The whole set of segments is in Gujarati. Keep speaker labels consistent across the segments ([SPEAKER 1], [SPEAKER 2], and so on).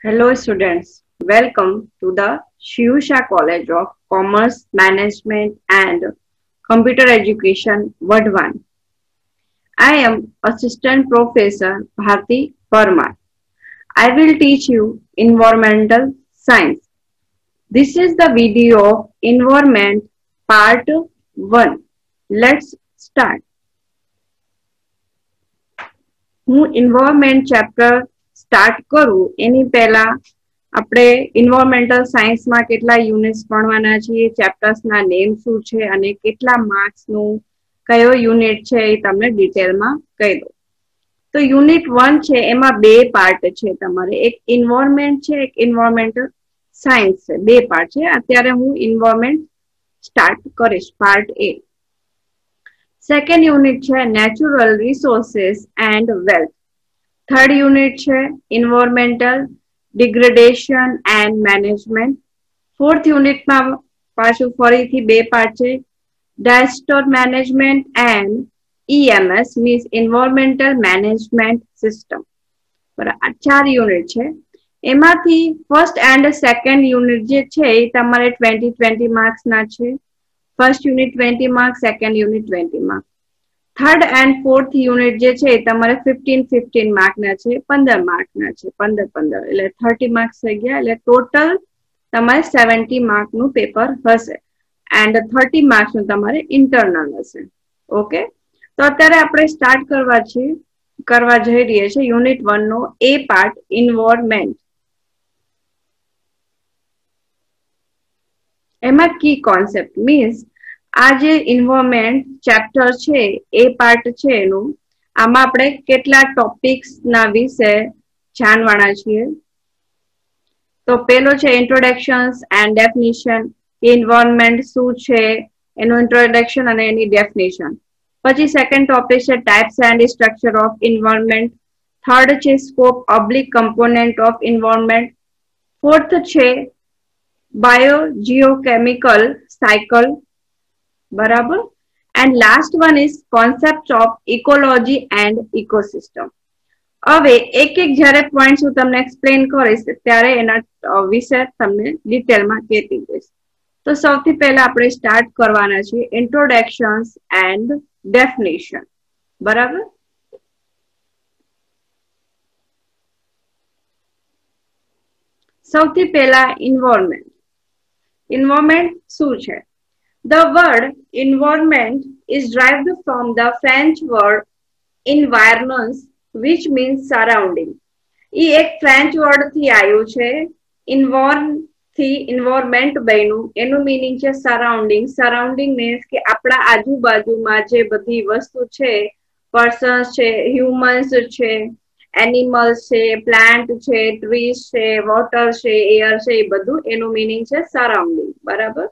[SPEAKER 1] Hello students, welcome to the Shiusha College of Commerce, Management and Computer Education, Ward 1. I am Assistant Professor Bharti Parmar. I will teach you Environmental Science. This is the video of Environment Part 1. Let's start. હું environment chapter સ્ટાર્ટ કરું એની પહેલા આપણે environmental science માં કેટલા યુનિટ્સ ભણવાના છીએ, ચેપ્ટર્સના નેમ શું છે અને કેટલા માર્ક્સનું કયો યુનિટ છે એ તમને ડિટેલમાં કહી દઉં. તો યુનિટ 1 છે એમાં બે પાર્ટ છે તમારે, એક environment છે, એક environmental science છે, બે પાર્ટ છે. અત્યારે હું environment સ્ટાર્ટ કરીશ, પાર્ટ A. સેકન્ડ યુનિટ છે natural resources and wealth. Third unit છે environmental degradation and management. Fourth યુનિટમાં પાછું ફરીથી બે પાર્ટ છે, disaster management and EMS means environmental management system. બરાબર, આ ચાર યુનિટ છે. એમાંથી ફર્સ્ટ એન્ડ સેકન્ડ યુનિટ જે છે એ તમારે 20 માર્ક્સના છે. First unit 20 marks, second unit 20 marks. Third and fourth unit જે છે તમારે 15 માર્કના છે, 15 માર્કના છે, 15 એટલે 30 માર્ક્સ થઈ ગયા. એટલે ટોટલ તમારે 70 માર્કનું પેપર હશે એન્ડ 30 માર્ક્સનું તમારે ઇન્ટરનલ હશે. ઓકે, તો અત્યારે આપણે સ્ટાર્ટ કરવા જઈ રહ્યા છે યુનિટ 1 નો એ પાર્ટ, એન્વાયરમેન્ટ. એમાં કી કોન્સેપ્ટ મીન્સ આ જે એન્વાયરમેન્ટ ચેપ્ટર છે એ પાર્ટ છે એનું, આમાં આપણે કેટલા ટોપિક્સના વિશે જાણવાના છીએ. તો પેલો છે ઇન્ટ્રોડક્શન્સ એન્ડ ડેફિનિશન. એન્વાયરમેન્ટ શું છે એનું ઇન્ટ્રોડક્શન અને એની ડેફિનિશન. પછી સેકન્ડ ટોપિક છે types and structure of environment. Third છે scope oblique component of environment. Fourth છે બાયોજીઓકેમિકલ સાયકલ. બરાબર, and last one is concept of ecology and ecosystem. હવે એક એક જ્યારે પોઈન્ટ્સ હું તમને એક્સપ્લેન કરીશ ત્યારે એના વિશે તમને ડિટેલમાં કહેતી જઈશ. તો સૌથી પહેલા આપણે સ્ટાર્ટ કરવાના છીએ ઇન્ટ્રોડક્શન્સ એન્ડ ડેફિનિશન. બરાબર, સૌથી પહેલા એન્વાયરમેન્ટ શું છે? The word environment is derived from the French word environs, which means surrounding. એ એક ફ્રેન્ચ વર્ડ થી આવ્યું છે. ઇન્વોર્ન થી environment બન્યું, એનું મીનિંગ છે સરાઉન્ડિંગ. સરાઉન્ડિંગ મીન્સ કે આપણા આજુબાજુમાં જે બધી વસ્તુ છે, પર્સન્સ છે, હ્યુમન્સ છે, એનિમલ્સ છે, પ્લાન્ટ છે, ટ્રીઝ છે, વોટર છે, એર છે, એ બધું એનું મીનિંગ છે સરાઉન્ડિંગ. બરાબર,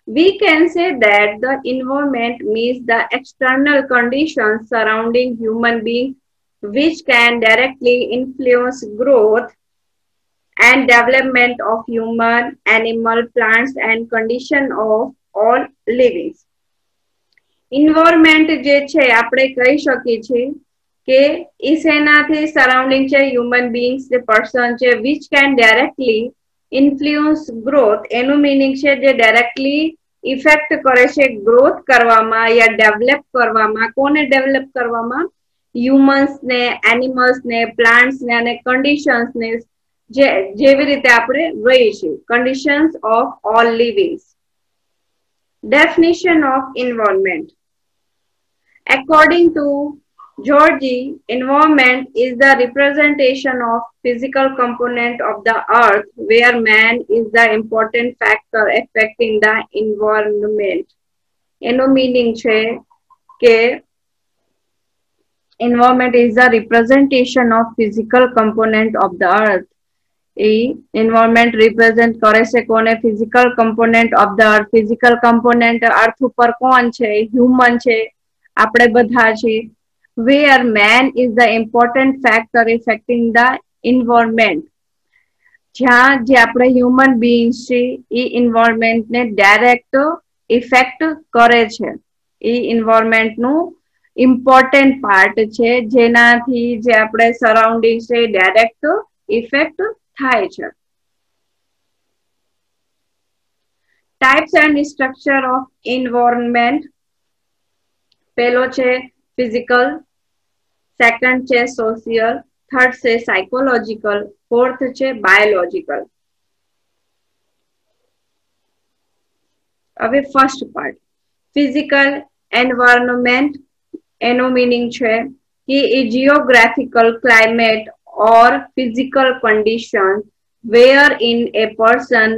[SPEAKER 1] we can say that the environment means the external conditions surrounding human beings which can directly influence growth and development of human, animal, plants and condition of all living. Environment જે છે આપણે કહી શકીએ છીએ કે એ શેનાથી સરાઉન્ડિંગ છે, હ્યુમન બીંગ્સ, જે પર્સન છે, which can directly influence growth. એનું મિનિંગ છે જે ડાયરેક્ટલી ઇફેક્ટ કરે છે ગ્રોથ કરવામાં યા ડેવલપ કરવામાં. કોને ડેવલપ કરવામાં? હ્યુમન્સ ને, એનિમલ્સ ને, પ્લાન્ટ્સ ને અને કન્ડિશન્સ ને, જેવી રીતે આપણે રહી છીએ, conditions of all livings. Definition of environment. According to Georgi, environment is the representation of physical component of the earth where man is the important factor affecting the environment. એનો મીનિંગ છે કે environment is the representation of physical component of the earth. A environment represent કરે છે કોને? physical component of the earth. physical component અર્થ ઉપર કોણ છે? હ્યુમન છે, આપણે બધા છીએ. where man is the important factor affecting the environment. જ્યાં જે આપણે હ્યુમન બીઈંગ્સ છે એ એન્વાયરમેન્ટ ને ડાયરેક્ટ ઇફેક્ટ કરે છે. એ એન્વાયરમેન્ટ નું ઇમ્પોર્ટન્ટ પાર્ટ છે જેનાથી જે આપણે સરાઉન્ડિંગ છે ડાયરેક્ટ ઇફેક્ટ થાય છે. Types and structure of environment. પહેલો છે ફિઝિકલ, સેકન્ડ છે સોશિયલ, થર્ડ છે સાયકોલોજીકલ, ફોર્થ છે બાયોલોજીકલ. હવે ફર્સ્ટ પાર્ટ ફિઝિકલ એન્વાયરમેન્ટ. એનો મીનિંગ છે કે એ geographical climate or physical condition wherein a person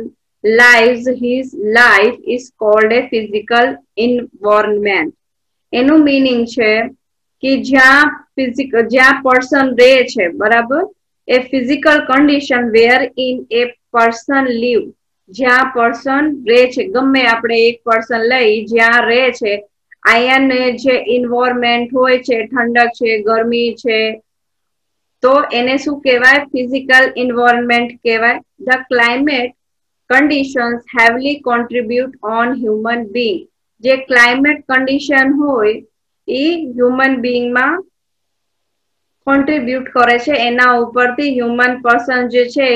[SPEAKER 1] lives his life is called a physical environment. એનું મીનિંગ છે કે જ્યાં પર્સન રહે છે, બરાબર, એ physical condition where in a person live, જ્યાં પર્સન રહે છે, ગમે આપણે એક પર્સન લઈ જ્યાં રહે છે, અહીંયા જે એન્વાયરમેન્ટ હોય છે, ઠંડક છે, ગરમી છે, તો એને શું કહેવાય? ફિઝિકલ એન્વાયરમેન્ટ કહેવાય. The climate conditions heavily contribute on human being. જે ક્લાઇમેટ કન્ડિશન હોય એ હ્યુમન બીંગમાં કોન્ટ્રીબ્યુટ કરે છે, એના ઉપરથી હ્યુમન પર્સન જે છે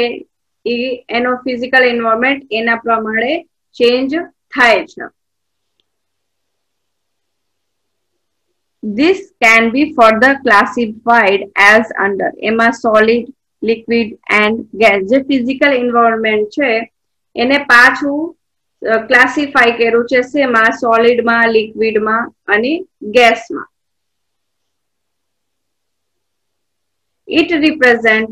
[SPEAKER 1] એ એનો ફિઝિકલ એન્વાયરમેન્ટ એના પ્રમાણે ચેન્જ થાય છે. This can be further classified as under. એમાં solid, liquid and gas. જે physical environment છે એને પાછું ક્લાસિફાઈ કર્યું છે શેમાં? સોલિડમાં, લિક્વિડમાં અને ગેસમાં. It represent,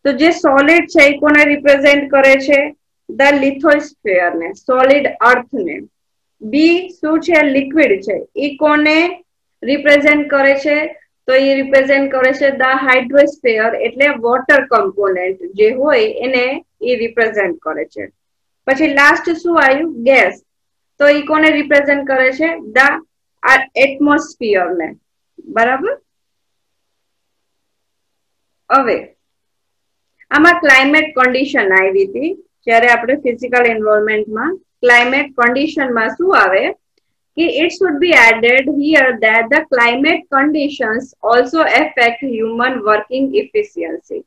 [SPEAKER 1] તો જે સોલિડ છે એ કોને રિપ્રેઝેન્ટ કરે છે? ધ લિથોસ્ફિયર ને, સોલિડ અર્થ ને. બી શું છે? લિક્વિડ છે. એ કોને રિપ્રેઝેન્ટ કરે છે? તો એ રિપ્રેઝેન્ટ કરે છે ધ હાઇડ્રોસ્ફિયર, એટલે વોટર કમ્પોનેન્ટ જે હોય એને એ રિપ્રેઝેન્ટ કરે છે. પછી લાસ્ટ શું આવ્યું? ગેસ. તો એ કોને રિપ્રેઝેન્ટ કરે છે? ધ એટમોસ્ફિયર ને, બરાબર. હવે આમાં ક્લાઇમેટ કન્ડિશન આવી હતી જ્યારે આપણે ફિઝિકલ એન્વાયરમેન્ટમાં ક્લાઇમેટ કન્ડિશનમાં શું આવે કે it should be added here that the climate conditions also affect human working efficiency.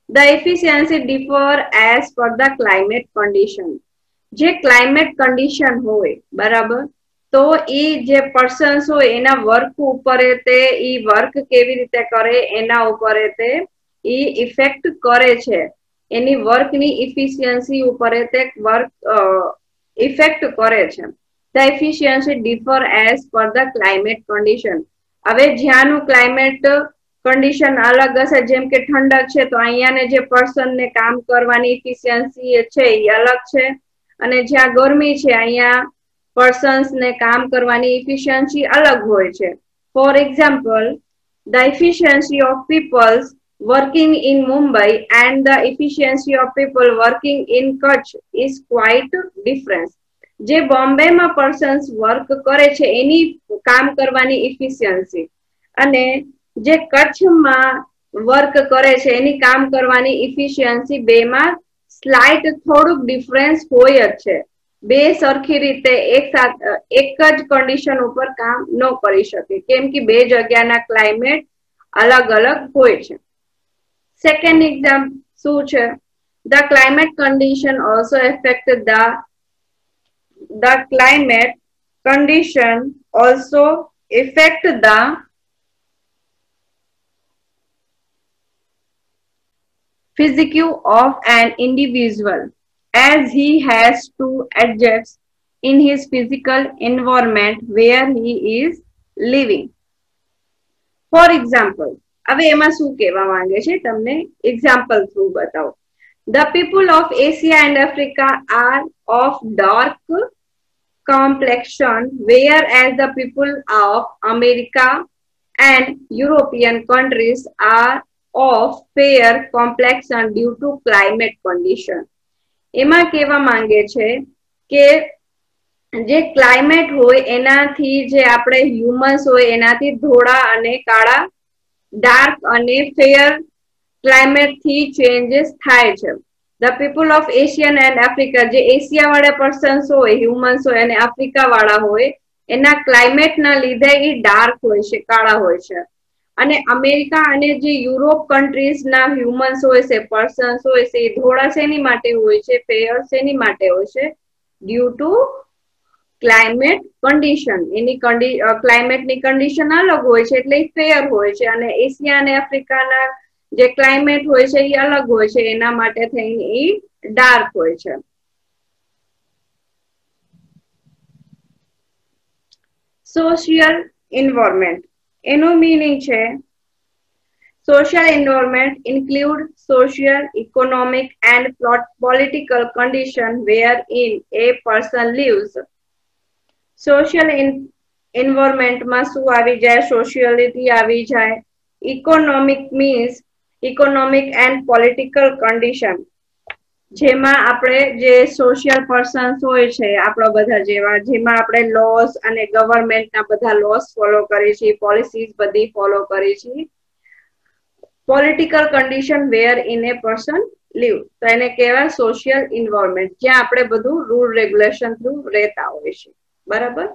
[SPEAKER 1] The efficiency differ as per the climate condition. જે ક્લાઇમેટ કન્ડિશન હોય, બરાબર, તો એ જે પર્સન્સ હોય એના વર્ક ઉપર તે એ વર્ક કેવી રીતે કરે એના ઉપર તે એ ઇફેક્ટ કરે છે. એની વર્કની ઇફિશિયન્સી ઉપર તે વર્ક ઇફેક્ટ કરે છે. The efficiency differ as per the climate condition. હવે જ્યાંનું ક્લાઇમેટ કન્ડિશન અલગ હશે, જેમ કે ઠંડક છે તો અહીંયાને જે પર્સન ને કામ કરવાની ઇફિશિયન્સી છે એ અલગ છે, અને જ્યાં ગરમી છે અહીંયા પર્સન્સ ને કામ કરવાની ઇફિશિયન્સી અલગ હોય છે. For example, the efficiency of people working in Mumbai and the efficiency of people working in Kutch is quite different. જે બોમ્બેમાં પર્સન્સ વર્ક કરે છે એની કામ કરવાની ઇફિશિયન્સી અને જે કચ્છમાં વર્ક કરે છે એની કામ કરવાની ઇફિશિયન્સી બેમાં સ્લાઇટ થોડુંક ડિફરન્સ હોય જ છે. બે સરખી રીતે એક જ કન્ડિશન ઉપર કામ ન કરી શકે, કેમ કે બે જગ્યાના ક્લાઇમેટ અલગ અલગ હોય છે. સેકન્ડ એક્ઝામ્પલ શું છે? The climate condition also effect the climate condition also affect the physique of an individual as he has to adjust in his physical environment where he is living. For example, હવે એમાં શું કહેવા માંગે છે તમને એક્ઝામ્પલ થ્રુ બતાવો. The people of Asia and Africa are of dark complexion, whereas the people of America and European countries are of fair complexion due to climate condition. એમાં કહેવા માંગે છે કે જે ક્લાઇમેટ હોય એનાથી જે આપણે હ્યુમન્સ હોય એનાથી ધોળા અને કાળા, ડાર્ક અને ફેર ક્લાઇમેટ થી ચેન્જીસ થાય છે. The people of Asian and Africa, જે એશિયા વાળા પર્સન્સ હોય, હ્યુમન્સ હોય, અને આફ્રિકા વાળા હોય, એના ક્લાઇમેટ ના લીધે એ ડાર્ક હોય છે, કાળા હોય છે. અને અમેરિકા અને જે યુરોપ કન્ટ્રીઝ ના હ્યુમન્સ હોય છે, પર્સન્સ હોય છે, એ ધોળા શેની માટે હોય છે, ફેયર શેની માટે હોય છે? Due to climate condition. એની ક્લાઇમેટની કન્ડિશન અલગ હોય છે એટલે ફેયર હોય છે, અને એશિયા અને આફ્રિકાના જે ક્લાઇમેટ હોય છે એ અલગ હોય છે, એના માટે થઈને એ ડાર્ક હોય છે. સોશિયલ એન્વાયરમેન્ટ એનું મીનિંગ છે social environment include social, economic and political condition wherein a person lives. Social environment માં શું આવી જાય? sociality આવી જાય. Economic means economic and political condition. જેમાં આપણે જે સોશિયલ પર્સન્સ હોય છે આપણા બધા જેવા, જેમાં આપણે લોસ અને ગવર્મેન્ટના બધા લોસ ફોલો કરીએ છીએ, પોલિસીઝ બધી ફોલો કરીએ છીએ. Political condition where in a person live, તો એને કહેવાય સોશિયલ એન્વાયરમેન્ટ, જ્યાં આપણે બધું રૂલ રેગ્યુલેશન થ્રુ રહેતા હોય છે. બરાબર?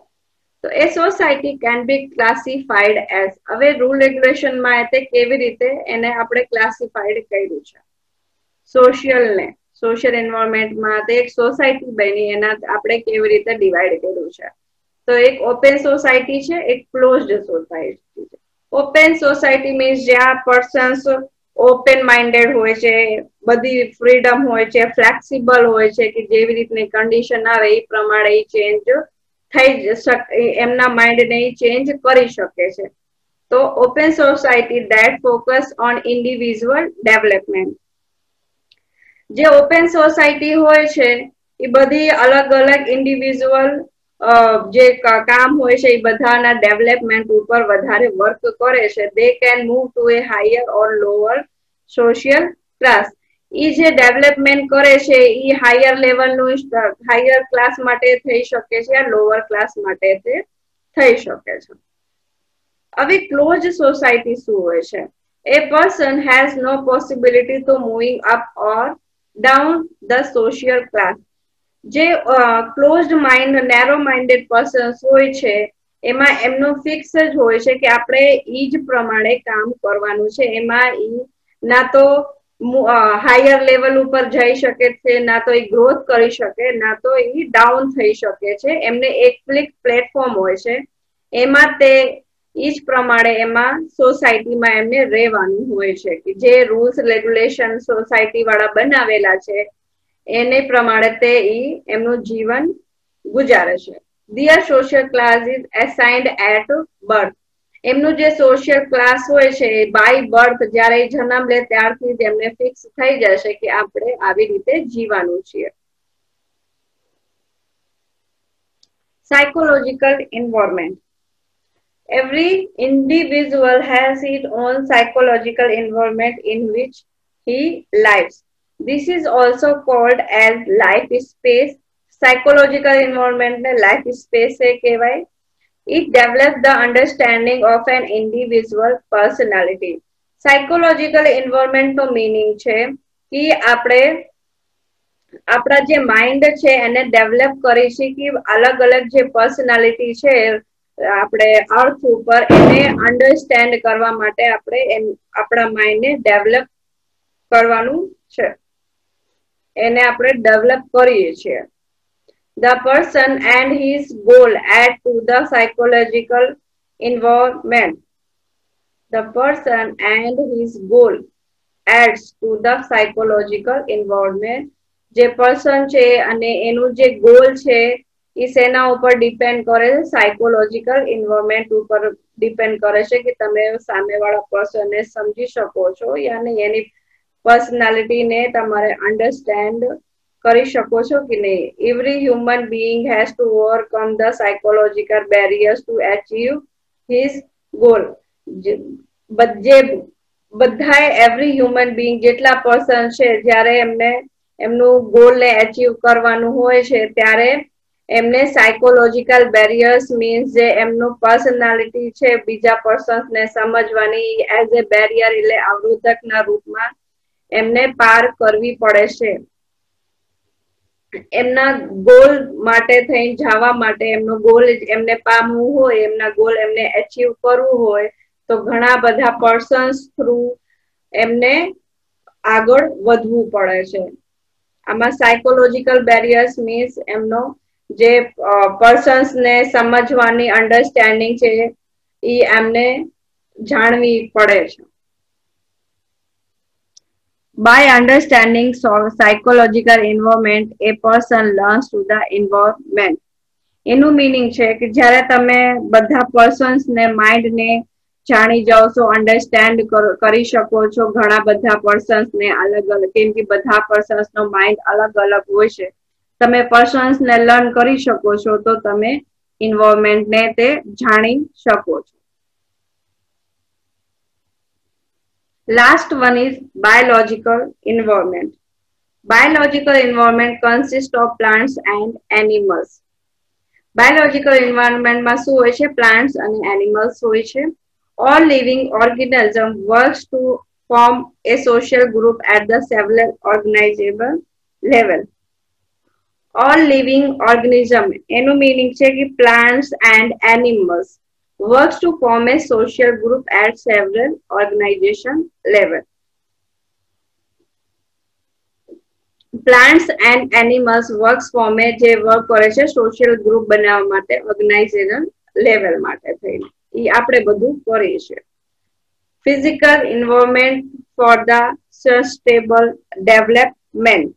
[SPEAKER 1] તો એ society can be classified as. હવે રૂલ રેગ્યુલેશનમાં તે કેવી રીતે એને આપણે ક્લાસિફાઈડ કર્યું છે સોશિયલને? સોશિયલ એન્વાયરમેન્ટમાં તે એક સોસાયટી બની, એના આપણે કેવી રીતે ડિવાઈડ કર્યું છે? તો એક ઓપન સોસાયટી છે, એક ક્લોઝડ સોસાયટી છે. ઓપન સોસાયટી મીન્સ જ્યાં પર્સન્સ ઓપન માઇન્ડેડ હોય છે, બધી ફ્રીડમ હોય છે, ફ્લેક્સિબલ હોય છે, કે જેવી રીતની કન્ડિશન આવે એ પ્રમાણે ચેન્જ થઈ શકે, એમના માઇન્ડને ચેન્જ કરી શકે છે. તો open society that focus on individual development. જે ઓપન સોસાયટી હોય છે એ બધી અલગ અલગ ઇન્ડિવિજ્યુઅલ જે કામ હોય છે એ બધાના ડેવલપમેન્ટ ઉપર વધારે વર્ક કરે છે. They can move to a higher or lower social class. એ જે ડેવલપમેન્ટ કરે છે એ હાયર લેવલનું હાયર ક્લાસ માટે થઈ શકે છે, લોઅર ક્લાસ માટે તે થઈ શકે છે. હવે ક્લોઝ સોસાયટી શું હોય છે? A person has no possibility to moving up or down the social class. જે closed mind, narrow minded persons હોય છે એમાં એમનું ફિક્સ જ હોય છે કે આપણે ઈ જ પ્રમાણે કામ કરવાનું છે. એમાં ઈ ના તો હાયર લેવલ ઉપર જઈ શકે છે, ના તો એ ગ્રોથ કરી શકે, ના તો એ ડાઉન થઈ શકે છે. એમને એક પ્લેટફોર્મ હોય છે, એમાં તે ઈ જ પ્રમાણે એમાં સોસાયટીમાં એમને રહેવાનું હોય છે, કે જે રૂલ્સ રેગ્યુલેશન સોસાયટી વાળા બનાવેલા છે એને પ્રમાણે તે એમનું જીવન ગુજારે છે. Their social class is assigned at birth. એમનું જે સોશિયલ ક્લાસ હોય છે બાય બર્થ, જ્યારે જન્મ લે ત્યારથી જ એમને ફિક્સ થઈ જશે કે આપણે આવી રીતે જીવવાનું છે. Psychological environment. Every individual has its own psychological environment in which he lives. This is also called as life space. Psychological environment ne life space se kehvay. It develops the understanding of an individual personality. Psychological environment no meaning છે કે આપણે આપણા જે માઇન્ડ છે એને ડેવલપ કરી છે કે અલગ અલગ જે પર્સનાલિટી છે આપણે અર્થ ઉપર એને અન્ડરસ્ટેન્ડ કરવા માટે આપણે આપણા માઇન્ડને ડેવલપ કરવાનું છે, એને આપણે ડેવલપ કરીએ છીએ. The person and his goal add to the psychological environment. The person and his goal adds to the psychological environment. જે પર્સન છે અને એનું જે ગોલ છે એ સેના ઉપર ડિપેન્ડ કરે છે? સાયકોલોજીકલ એન્વાયરમેન્ટ ઉપર ડિપેન્ડ કરે છે કે તમે સામેવાળા પર્સનને સમજી શકો છો યા એની પર્સનાલિટીને તમારે અન્ડરસ્ટેન્ડ કરી શકો છો કે નહીં. Every human being has two overcome the psychological barriers to achieve his goal. જે બધાએ એવરી હ્યુમન બીઈંગ જેટલા પર્સન છે જ્યારે એમને એમનું ગોલને અચીવ કરવાનું હોય છે ત્યારે એમને સાયકોલોજીકલ બેરિયર્સ મીન્સ જે એમનું પર્સનાલિટી છે બીજા પર્સન્સને સમજવાની એઝ એ બેરિયર એટલે અવરોધકના રૂપમાં એમને પાર કરવી પડે છે. એમના ગોલ માટે થઈ જવા માટે એમનો ગોલ એમને પામવું હોય, એમના ગોલ એમને અચીવ કરવું હોય તો ઘણા બધા પર્સન્સ થ્રુ એમને આગળ વધવું પડે છે. આમાં સાયકોલોજીકલ બેરિયર્સ મીન્સ એમનો જે પર્સન્સ ને સમજવાની અન્ડરસ્ટેન્ડિંગ છે એ એમને જાણવી પડે છે. By understanding psychological environment, a person learns to the environment. એનું મીનિંગ છે કે જ્યારે તમે બધા પર્સન્સ ને માઇન્ડ ને જાણી જાઓ છો, અન્ડરસ્ટેન્ડ કરી શકો છો ઘણા બધા પર્સન્સ ને અલગ અલગ, કેમ કે બધા પર્સન્સ નો માઇન્ડ અલગ અલગ હોય છે. તમે પર્સન્સ ને લર્ન કરી શકો છો તો તમે એન્વાયરમેન્ટ ને તે જાણી શકો છો. Last one is biological environment. Biological environment consists of plants and animals. Biological environment માં શું હોય છે? Plants અને animals હોય છે. All living organism works to form a social group at the several organizable level. All living organism એનું meaning છે કે plants and animals works to form a social group at several organization level. Plants and animals works form એ જે વર્ક કરે છે સોશિયલ ગ્રુપ બનાવવા માટે ઓર્ગેનાઇઝેશન લેવલ માટે થઈને એ આપણે બધું કરીએ છીએ. Physical environment for the sustainable development.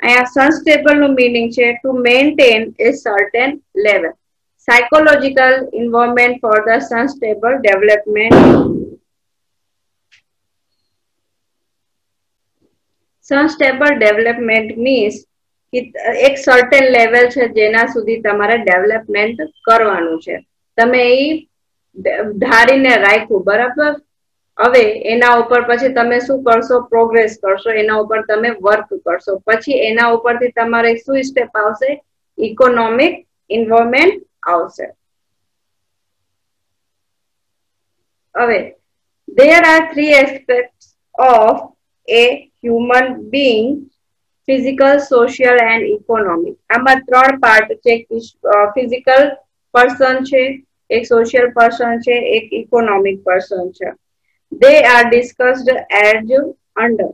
[SPEAKER 1] અહીંયા sustainable નું meaning છે to maintain a certain level. Psychological environment for the sustainable development. Sustainable development means કે એક સર્ટેન લેવલ છે જેના સુધી તમારે ડેવલપમેન્ટ કરવાનું છે. તમે એ ધારીને રાખ્યું, બરાબર. હવે એના ઉપર પછી તમે શું કરશો? પ્રોગ્રેસ કરશો, એના ઉપર તમે વર્ક કરશો. પછી એના ઉપરથી તમારે શું સ્ટેપ આવશે? ઇકોનોમિક એન્વાયરમેન્ટ આવશે. હવે there are three aspects of a human being: physical, social and economic. આમાં ત્રણ પાર્ટ છે. ફિઝિકલ પર્સન છે, એક સોશિયલ પર્સન છે, એક ઇકોનોમિક પર્સન છે. They are discussed as under.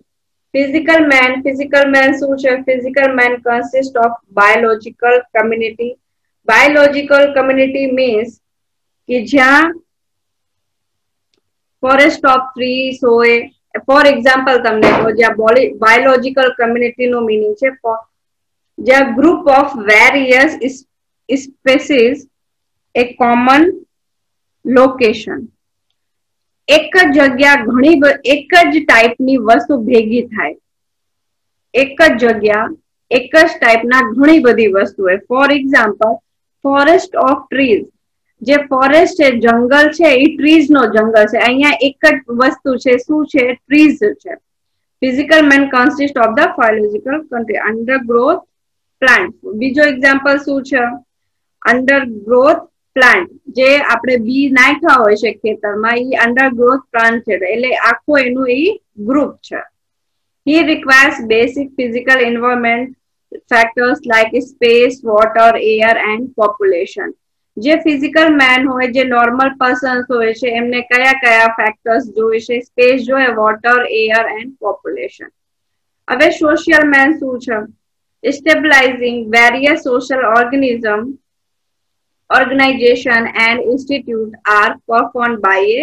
[SPEAKER 1] Physical man શું છે? Physical man consists of biological community. Biological community means કે જ્યાં ફોરેસ્ટ ઓફ ટ્રીસ હોય. ફોર એક્ઝામ્પલ તમને કહો, જ્યાં બાયોલોજીકલ કમ્યુનિટી નું મીનિંગ છે જ્યાં group of various spaces A common location, એક જ જગ્યા ઘણી એક જ ટાઈપની વસ્તુ ભેગી થાય. એક જ જગ્યા એક જ ટાઈપના ઘણી બધી વસ્તુ હોય. For example forest of trees. જે ફોરેસ્ટ છે, જંગલ છે, એ ટ્રીઝ નો જંગલ છે. અહીંયા એક જ વસ્તુ છે, શું છે? ટ્રીઝ છે. Physical man consist of the biological country. Undergrowth plant. બીજો એક્ઝામ્પલ શું છે? Undergrowth plant. જે આપણે બી નાખ્યા હોય છે ખેતરમાં, એ અંડરગ્રોથ પ્લાન્ટ છે, એટલે આખો એનું એ ગ્રુપ છે. He requires basic physical environment factors like space, water, air and population. જે ફિઝિકલ મેન હોય, જે નોર્મલ પર્સન્સ હોય છે, એમને કયા કયા ફેક્ટર્સ જોઈએ છે? સ્પેસ જોઈએ, વોટર, એર એન્ડ પોપ્યુલેશન. હવે સોશિયલ મેન શું છે? Stabilising various social organization and institute are performed by a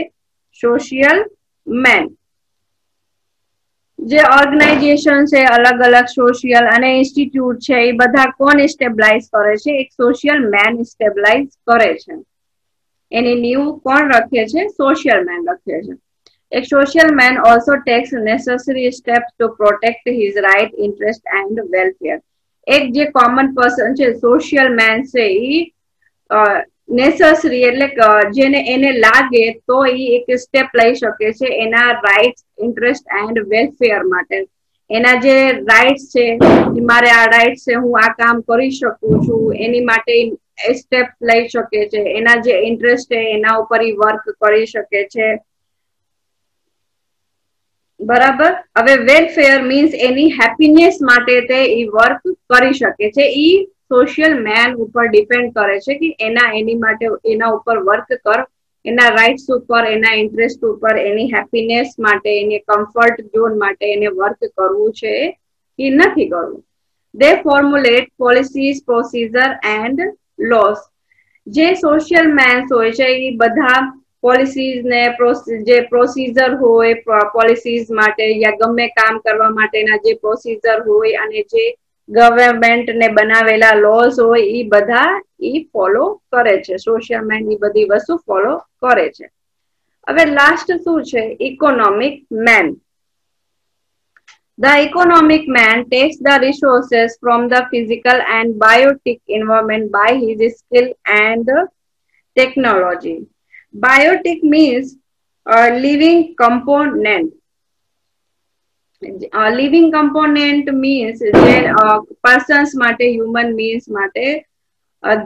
[SPEAKER 1] social man. જે ઓર્ગેનાઇઝેશન છે, અલગ અલગ સોશિયલ અને ઇન્સ્ટિટ્યૂટ છે, એ બધા કોણ સ્ટેબલાઇઝ કરે છે? એક સોશિયલ મેન સ્ટેબલાઇઝ કરે છે. એની નીવ કોણ રખે છે? સોશિયલ મેન રખે છે. એક social man also takes necessary steps to protect his right, interest and welfare. એક જે કોમન પર્સન છે, સોશિયલ મેન છે, એ નેસેસરી એટલે જેને એને લાગે તો એ એક સ્ટેપ લઈ શકે છે એના રાઇટ્સ, ઇન્ટરેસ્ટ એન્ડ વેલફેર માટે. એના જે રાઇટ્સ છે, મારે આ રાઇટ્સ છે, હું આ કામ કરી શકું છું, એની માટે સ્ટેપ લઈ શકે છે. એના જે ઇન્ટરેસ્ટ છે એના ઉપર વર્ક કરી શકે છે, બરાબર. હવે વેલફેર મીન્સ એની હેપીનેસ માટે તે વર્ક કરી શકે છે. સોશિયલ મેન ઉપર ડિપેન્ડ કરે છે કે એના એની માટે એના ઉપર વર્ક એના રાઇટ્સ ઉપર, એના ઇન્ટરેસ્ટ ઉપર, એની હેપીનેસ માટે, એની કમ્ફર્ટ ઝોન માટે એને વર્ક કરવું છે કે નથી કરવું. દે formulate policies, procedure and loss. જે સોશિયલ મેન્સ હોય છે એ બધા પોલિસીઝ ને જે પ્રોસીજર હોય પોલિસીઝ માટે યા ગમે કામ કરવા માટેના જે પ્રોસીજર હોય અને જે ગવર્મેન્ટ ને બનાવેલા લોસ હોય એ બધા ફોલો કરે છે. સોશિયલ મેન એ બધી વસ્તુ ફોલો કરે છે. હવે લાસ્ટ શું છે? Economic man. The economic man takes the resources from the physical and biotic environment by his skill and technology. Biotic means a living component. Living component means જે પર્સન્સ માટે, હ્યુમન બીંગ્સ માટે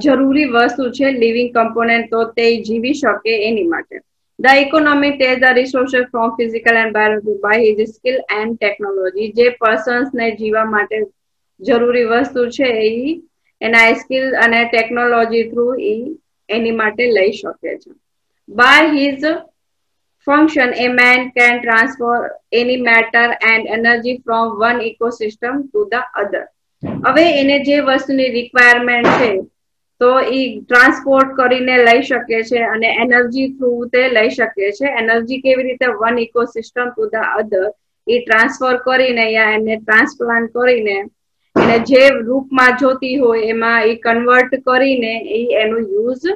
[SPEAKER 1] જરૂરી વસ્તુ છે લિવિંગ કમ્પોનેન્ટ, તો તે જીવી શકે એની માટે. The economic takes the resources from physical and biological by his skill and technology. જે પર્સન્સ ને જીવવા માટે જરૂરી વસ્તુ છે એ એના સ્કિલ અને ટેકનોલોજી થ્રુ એની માટે લઈ શકે છે. By his function, a man can transfer any matter and energy from one ecosystem to the other. હવે એને જે વસ્તુની રિક્વાયરમેન્ટ છે તો એ ટ્રાન્સપોર્ટ કરીને લઈ શકે છે અને એનર્જી થ્રુ તે લઈ શકે છે. એનર્જી કેવી રીતે? One ecosystem to the other A transfer કરીને યા એને ટ્રાન્સપ્લાન્ટ કરીને એને જે રૂપમાં જોતી હોય એમાં એ કન્વર્ટ કરીને એ એનું યુઝ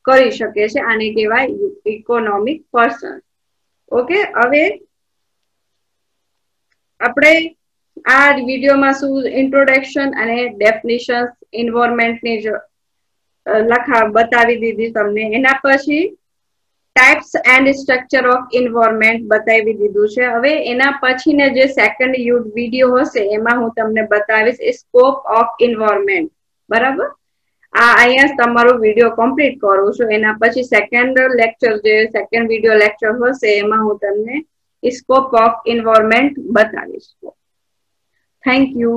[SPEAKER 1] કરી શકે છે. આને કહેવાય ઇકોનોમિક પર્સન. ઓકે, હવે આપણે આ વિડીયોમાં શું ઇન્ટ્રોડક્શન અને ડેફિનિશન એન્વાયરમેન્ટની બતાવી દીધી તમને. એના પછી types and structure of environment બતાવી દીધું છે. હવે એના પછીને જે સેકન્ડ વિડીયો હશે એમાં હું તમને બતાવીશ સ્કોપ ઓફ એન્વાયરમેન્ટ. બરાબર, આ અહીંયા તમારો વિડીયો કમ્પ્લીટ કરું છું. એના પછી સેકન્ડ લેક્ચર, જે સેકન્ડ વિડીયો લેક્ચર હશે એમાં હું તમને સ્કોપ ઓફ એન્વાયરમેન્ટ બતાવીશ. Thank you.